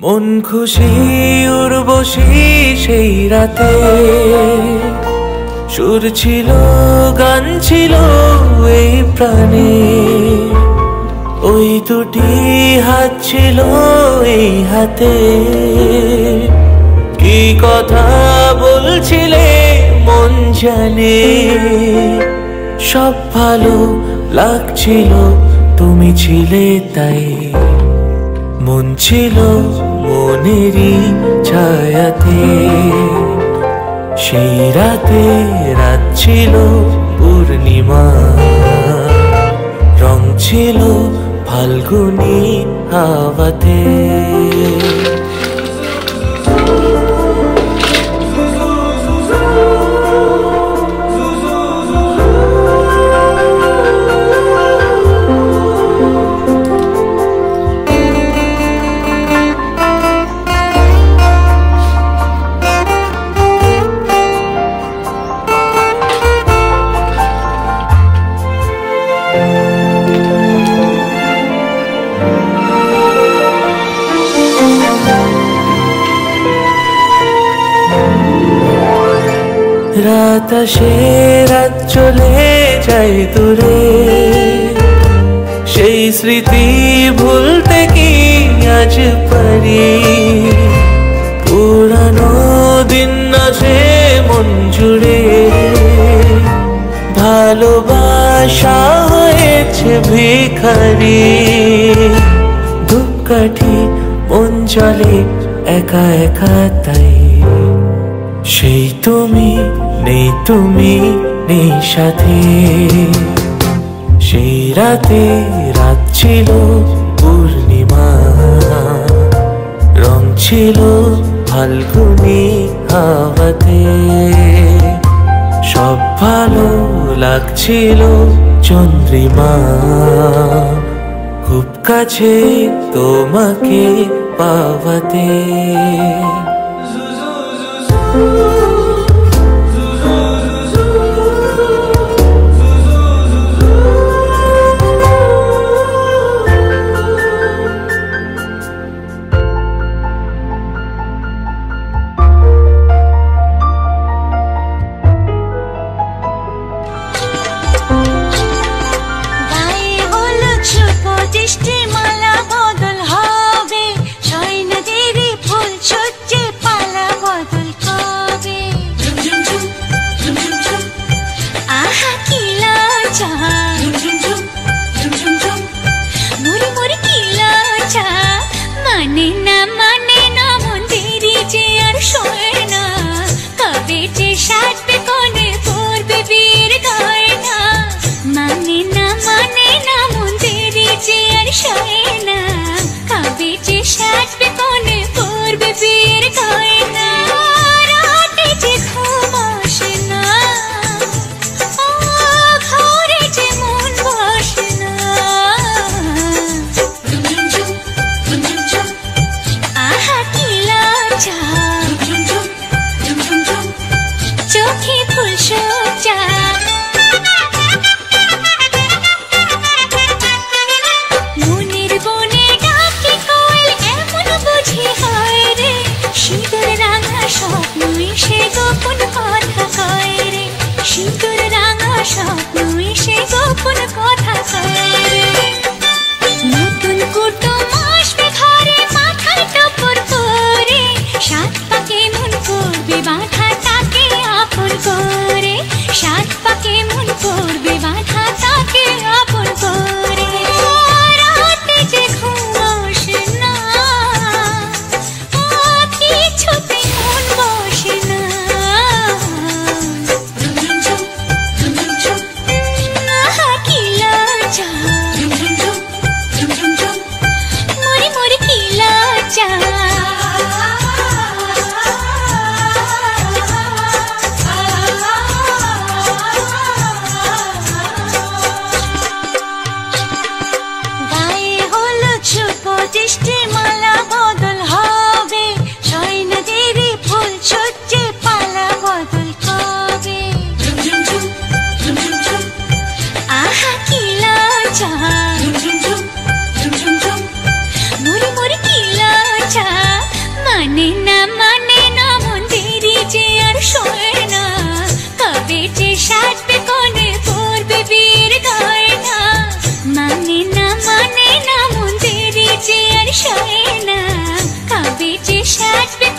মন খুশি উর্বশী সেই রাতে, সুর ছিল গান ছিল এই প্রাণে, ওই দুটি হাত ছিল এই হাতে। কি কথা বলছিলে মন জানে, সব ভালো লাগছিল তুমি ছিলে তাই। মন ছিল মনেরই ছায়াতে, সেই রাতে রাত ছিল পূর্ণিমা, রং ছিল ফাল্গুনী হাওয়াতে। রাত আসে রাত চলে যায় দূরে, সেই স্মৃতি ভুলতে কি আজ পারি। পুরানো দিন আসে মন জুড়ে, ভালোবাসা হয়েছে ভিখারি। ধূপকাঠি মন চলে একা একা তাই, সেই তুমি নেই তুমি নেই সাথে। সেই রাতে রাত ছিল পূর্ণিমা, রং ছিল ফাল্গুনী হাওয়াতে। সব ভালো লাগছিল চন্দ্রিমা, খুব কাছে তোমাকে পাওয়াতে। जा সয় না, কবে যে সাজবে